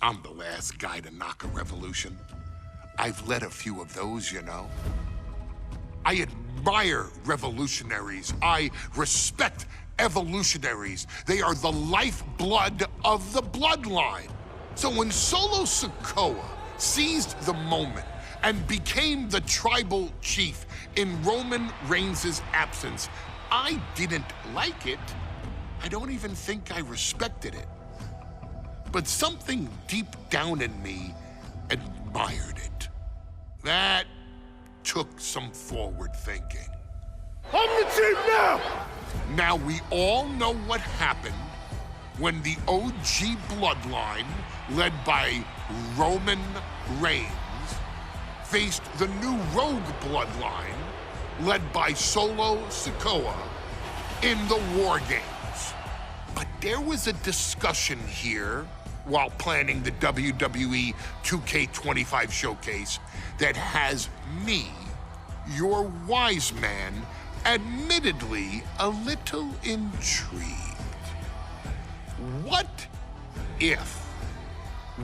I'm the last guy to knock a revolution. I've led a few of those, you know. I admire revolutionaries. I respect evolutionaries. They are the lifeblood of the bloodline. So when Solo Sikoa seized the moment and became the tribal chief in Roman Reigns' absence, I didn't like it. I don't even think I respected it. But something deep down in me admired it. That took some forward thinking. I'm the chief now! Now we all know what happened when the OG bloodline, led by Roman Reigns, faced the new rogue bloodline, led by Solo Sikoa, in the WARGAMES. But there was a discussion here while planning the WWE 2K25 showcase that has me, your wise man, admittedly a little intrigued. What if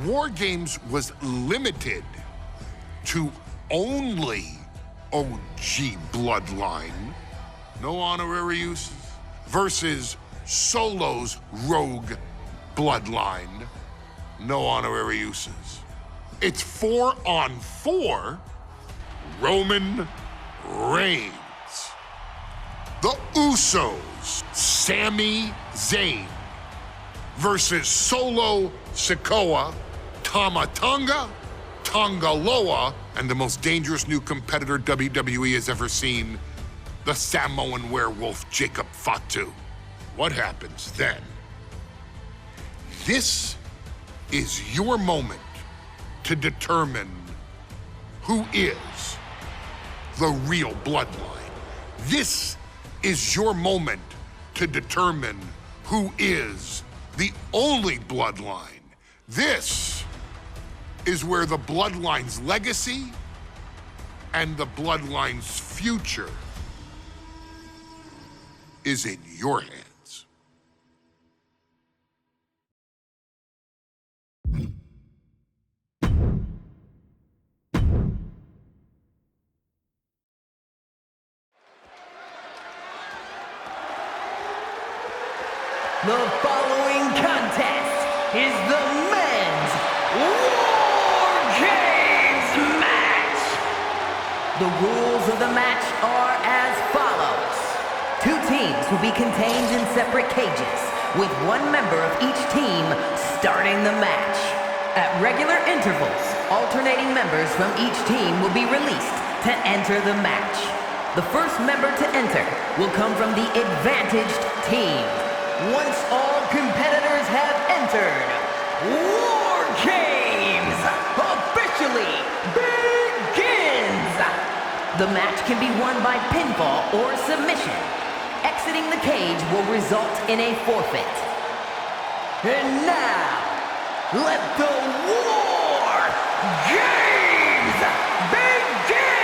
WARGAMES was limited to only OG bloodline, no honorary uses, versus Solo's rogue bloodline, no honorary uses? It's 4-on-4 Roman Reigns. The Usos, Sami Zayn, versus Solo Sikoa, Tama Tonga, Tonga Loa, and the most dangerous new competitor WWE has ever seen, the Samoan werewolf Jacob Fatu. What happens then? This is your moment to determine who is the real bloodline. This is your moment to determine who is the only bloodline. This is where the bloodline's legacy and the bloodline's future is in your hands. The following contest is the men's WARGAMES match. The rules of the match are as follows. Two teams will be contained in separate cages, with one member of each team starting the match. At regular intervals, alternating members from each team will be released to enter the match. The first member to enter will come from the advantaged team. Once all competitors have entered, WARGAMES officially begins! The match can be won by pinfall or submission. Exiting the cage will result in a forfeit. And now, let the WARGAMES begin!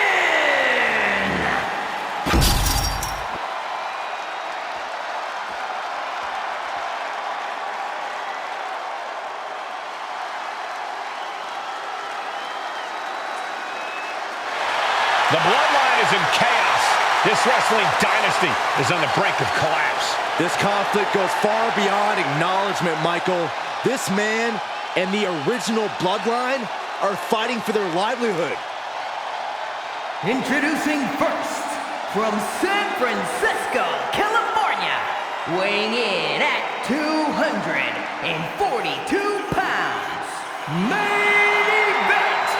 The Bloodline is in chaos. This wrestling dynasty is on the brink of collapse. This conflict goes far beyond acknowledgement, Michael. This man and the original Bloodline are fighting for their livelihood. Introducing first, from San Francisco, California, weighing in at 242 pounds, main event,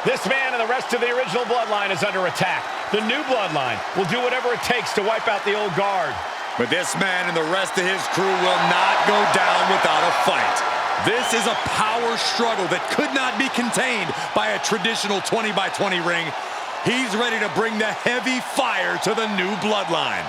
This man and the rest of the original Bloodline is under attack. The new Bloodline will do whatever it takes to wipe out the old guard. But this man and the rest of his crew will not go down without a fight. This is a power struggle that could not be contained by a traditional 20-by-20 ring. He's ready to bring the heavy fire to the new Bloodline.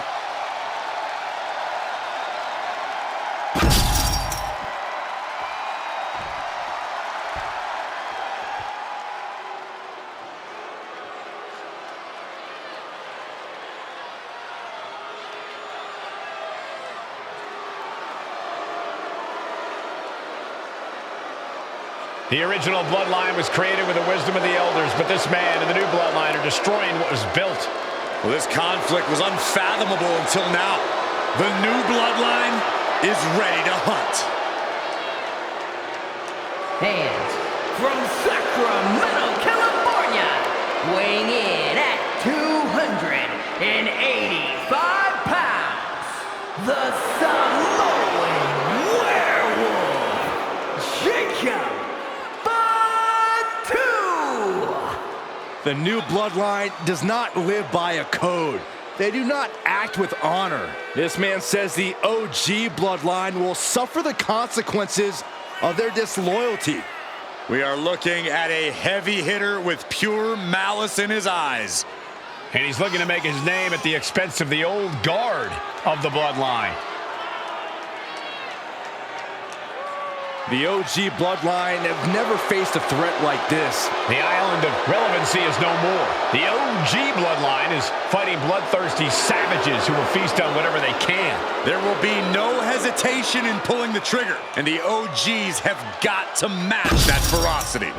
The original Bloodline was created with the wisdom of the elders, but this man and the new Bloodline are destroying what was built. Well, this conflict was unfathomable until now. The new Bloodline is ready to hunt. And from Sacramento, California, weighing in at 285 pounds, the Samoan werewolf, Jacob Fatu! The new Bloodline does not live by a code. They do not act with honor. This man says the OG Bloodline will suffer the consequences of their disloyalty. We are looking at a heavy hitter with pure malice in his eyes. And he's looking to make his name at the expense of the old guard of the Bloodline. The OG Bloodline have never faced a threat like this. The island of relevancy is no more. The OG Bloodline is fighting bloodthirsty savages who will feast on whatever they can. There will be no hesitation in pulling the trigger, and the OGs have got to match that ferocity.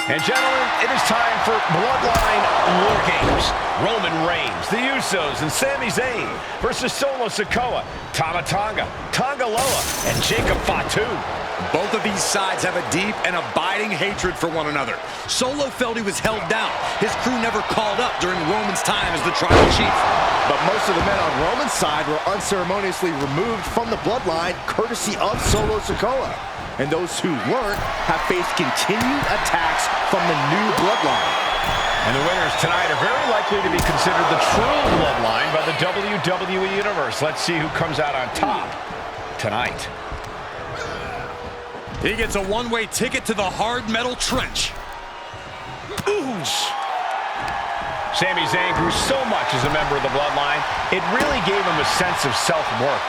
And gentlemen, it is time for Bloodline WARGAMES. Roman Reigns, the Usos, and Sami Zayn versus Solo Sikoa, Tama Tonga, Tonga Loa, and Jacob Fatu. Both of these sides have a deep and abiding hatred for one another. Solo felt he was held down. His crew never called up during Roman's time as the tribal chief. But most of the men on Roman's side were unceremoniously removed from the Bloodline courtesy of Solo Sikoa. And those who weren't have faced continued attacks from the new Bloodline. And the winners tonight are very likely to be considered the true Bloodline by the WWE Universe. Let's see who comes out on top tonight. He gets a one-way ticket to the hard metal trench. Oosh. Sami Zayn grew so much as a member of the Bloodline, it really gave him a sense of self-worth.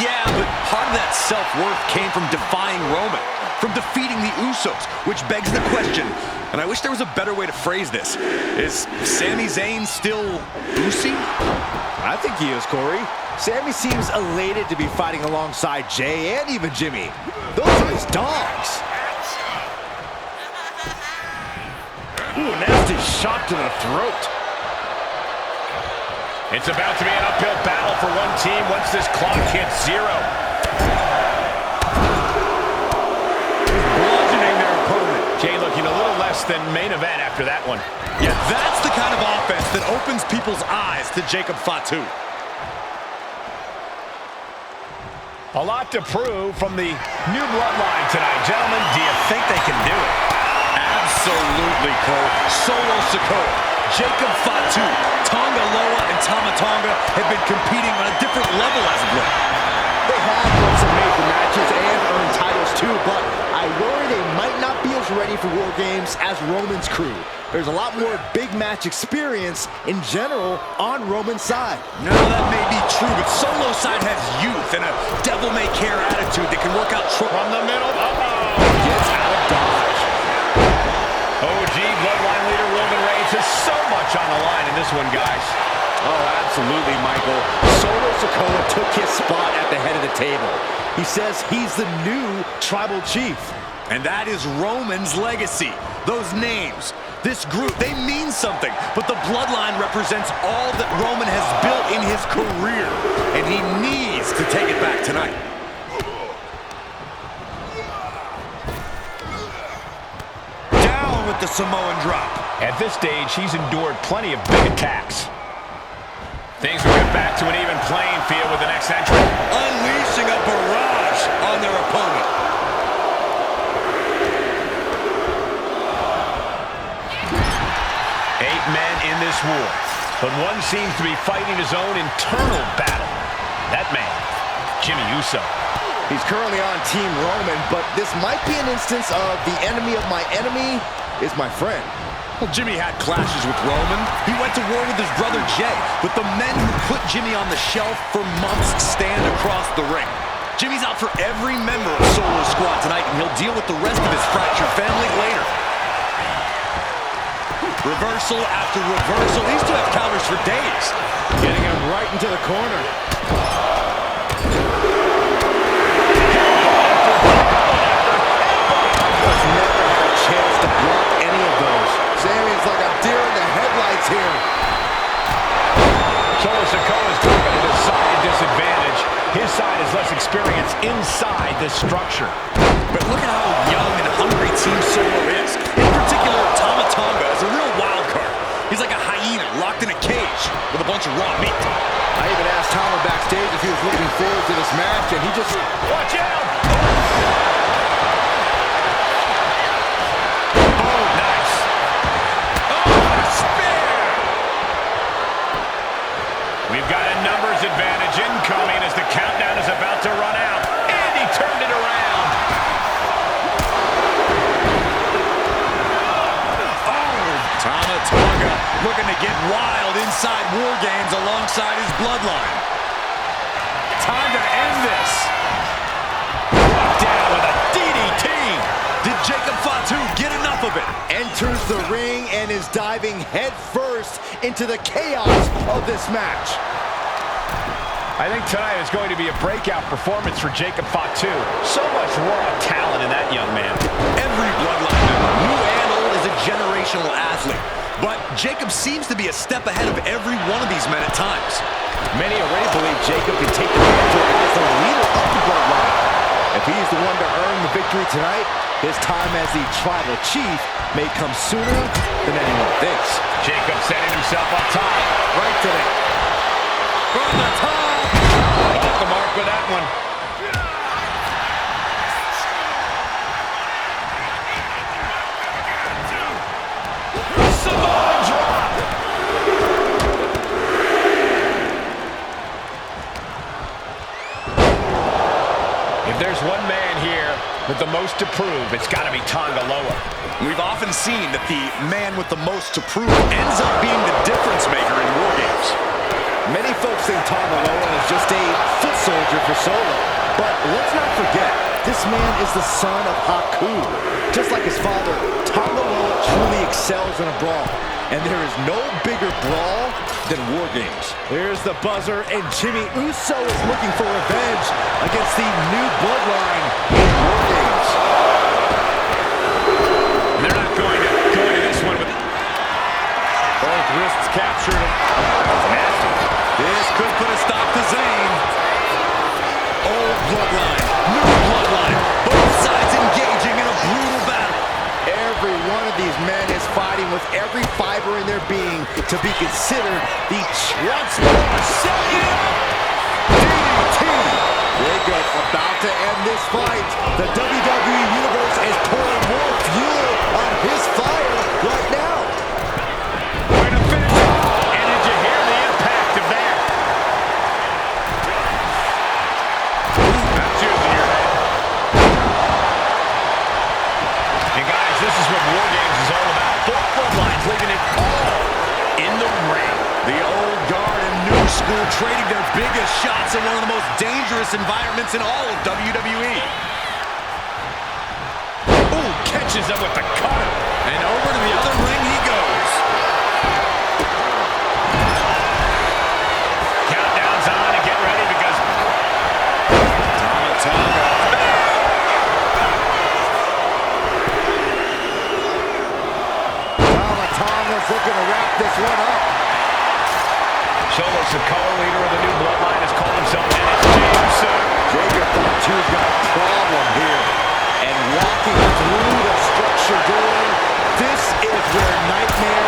Yeah, but part of that self-worth came from defying Roman, from defeating the Usos, which begs the question, and I wish there was a better way to phrase this. Is Sami Zayn still Usi? I think he is, Corey. Sami seems elated to be fighting alongside Jay and even Jimmy. Those are his dogs. Ooh, nasty shot to the throat. It's about to be an uphill battle for one team once this clock hits 0. Bludgeoning their opponent. Jay looking a little less than main event after that one. Yeah, that's the kind of offense that opens people's eyes to Jacob Fatu. A lot to prove from the new Bloodline tonight. Gentlemen, do you think they can do it? Absolutely, Cole. Solo Sikoa, Jacob Fatu, Tonga Loa, and Tama Tonga have been competing on a different level as of late. They have won some major matches and earned titles too, but I worry they might not be as ready for War Games as Roman's crew. There's a lot more big match experience in general on Roman's side. No, that may be true, but Solo side has youth and a devil-may-care attitude that can work out from the middle. Gets out of dodge. OG Bloodline leader Roman Reigns has so much on the line in this one, guys. Oh, absolutely, Michael. Solo Sikoa took his spot at the head of the table. He says he's the new tribal chief. And that is Roman's legacy. Those names, this group, they mean something. But the Bloodline represents all that Roman has built in his career. And he needs to take it back tonight. Down with the Samoan drop. At this stage, he's endured plenty of big attacks. Things will get back to an even playing field with the next entrant. Unleashing a barrage on their opponent. Men in this war, but one seems to be fighting his own internal battle. That man, Jimmy Uso. He's currently on Team Roman, but this might be an instance of the enemy of my enemy is my friend. Well, Jimmy had clashes with Roman. He went to war with his brother Jay, but the men who put Jimmy on the shelf for months stand across the ring. Jimmy's out for every member of Solo's squad tonight, and he'll deal with the rest of his fractured family later. Reversal after reversal. These two have counters for days. Getting him right into the corner. Never gets inside this structure. But look at how young and hungry Team Solo is. In particular, Tama Tonga is a real wild card. He's like a hyena locked in a cage with a bunch of raw meat. I even asked Tama backstage if he was looking forward to this match, and he just... Watch out! Oh, nice. Oh, spear! We've got a numbers advantage incoming as the countdown is about to run out. And he turned it around. Tama Tonga looking to get wild inside War Games alongside his Bloodline. Time to end this. Brought down with a DDT. Did Jacob Fatu get enough of it? enters the ring and is diving headfirst into the chaos of this match. I think tonight is going to be a breakout performance for Jacob Fatu. So much raw talent in that young man. Every Bloodline member, new and old, is a generational athlete. But Jacob seems to be a step ahead of every one of these men at times. Many already believe Jacob can take the mantle as the leader of the Bloodline. If he's the one to earn the victory tonight, his time as the tribal chief may come sooner than anyone thinks. Jacob setting himself up top. Right to the... From the top! Off the mark with that one. Samoan drop! If there's one man here with the most to prove, it's got to be Tonga Loa. We've often seen that the man with the most to prove ends up being the difference maker in War Games. Many folks think Tonga Loa is just a foot soldier for Solo. But let's not forget, this man is the son of Haku. Just like his father, Tonga Loa truly excels in a brawl. And there is no bigger brawl than War Games. Here's the buzzer, and Jimmy Uso is looking for revenge against the new Bloodline in War Games. They're not going to go into this one with both wrists captured. That's nasty. This could put a stop to Zayn. Old Bloodline, new Bloodline, both sides engaging in a brutal battle. Every one of these men is fighting with every fiber in their being to be considered the once more second DDT. Jacob about to end this fight. The WWE Universe is pouring more fuel on his fire right now. Way to finish it. And did you hear the impact of that? That's using your head. And guys, this is what War Games is all about. Both Bloodlines leaving it all in the ring. The old guard and new school trading their biggest shots in one of the most dangerous environments in all of WWE. Ooh, catches him with the cutter. And over to the other ring he goes. Countdown's on and get ready because Tama Tonga. Tama Tonga's looking to wrap this one up. Solo Sikoa, leader of the new Bloodline, has called himself Dynasty. Jacob Fatu's got a problem here. And walking through the structure door, this is where Nightmare...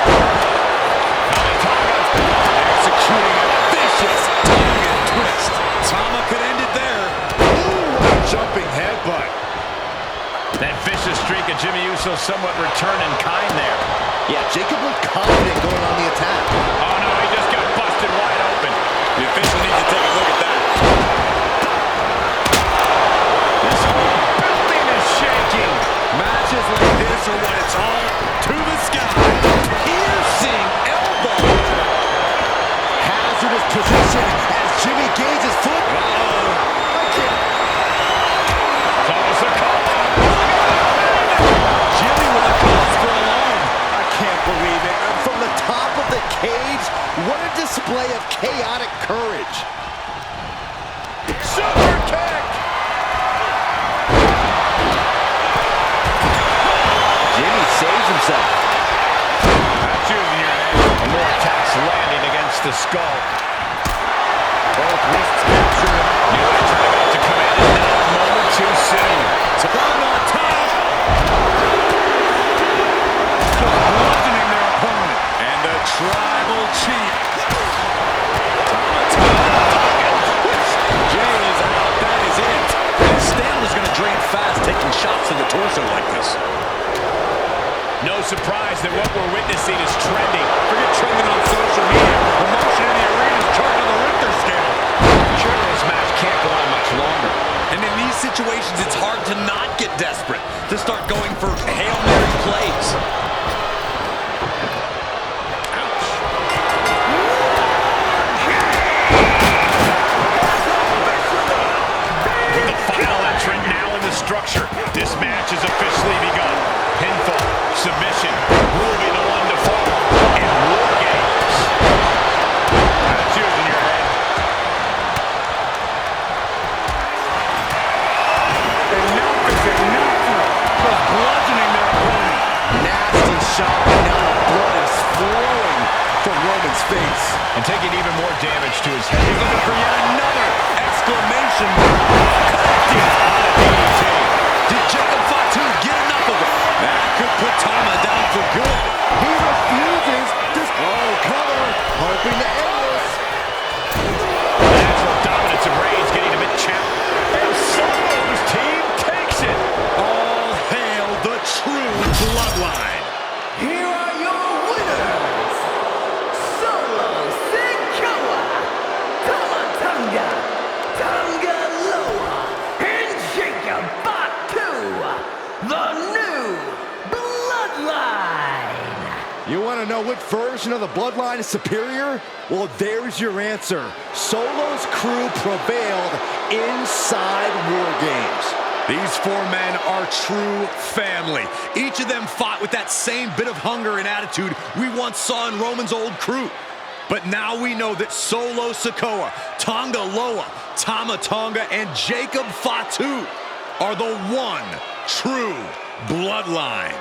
Executing a vicious Tongan twist. Tama could end it there. Ooh, what a jumping headbutt. That vicious streak of Jimmy Uso somewhat returned in kind there. Yeah, Jacob looked confident going on the attack. Oh no, he just got busted wide open. The official needs to take a look at that. This building is shaking. Matches like this are when it's all to the sky. Piercing elbow. Hazardous position as Jimmy gains his foot. Solo Sikoa. Jimmy with a cause for alarm. I can't believe it. And from the top of the cage, what a display of chaotic courage. Super kick. Jimmy saves himself. That's using your head. And more attacks landing against the skull. Both wrists captured. New entrant about to come in. fast taking shots to the torso like this. No surprise that what we're witnessing is trending. Forget trending on social media. Emotion in the arena is charged on the Richter scale. Sure, this match can't go on much longer. And in these situations, it's hard to not get desperate, to start going for Hail Mary plays. Structure. This match is officially begun. Pinfall, submission, who will be the one to fall in War Games? That's yours in your head. Enough is enough for bludgeoning their opponent. Nasty shot, and now the blood is flowing from Roman's face. And taking even more damage to his head. He's looking for yet another exclamation mark. Did Jacob Fatu get enough of it? That could put Tama down for good. He refuses to... Oh, cover. Hoping to end this. Natural dominance of Reigns getting a bit challenged. And Solo's team takes it. All hail the true Bloodline. Here are your winners, Solo Sikoa, Tama Tonga, Tonga Loa, and Jacob Fatu, the new Bloodline. You want to know what version of the Bloodline is superior? Well, there's your answer. Solo's crew prevailed inside War Games. These four men are true family. Each of them fought with that same bit of hunger and attitude we once saw in Roman's old crew. But now we know that Solo Sikoa, Tonga Loa, Tama Tonga, and Jacob Fatu are the one true Bloodline.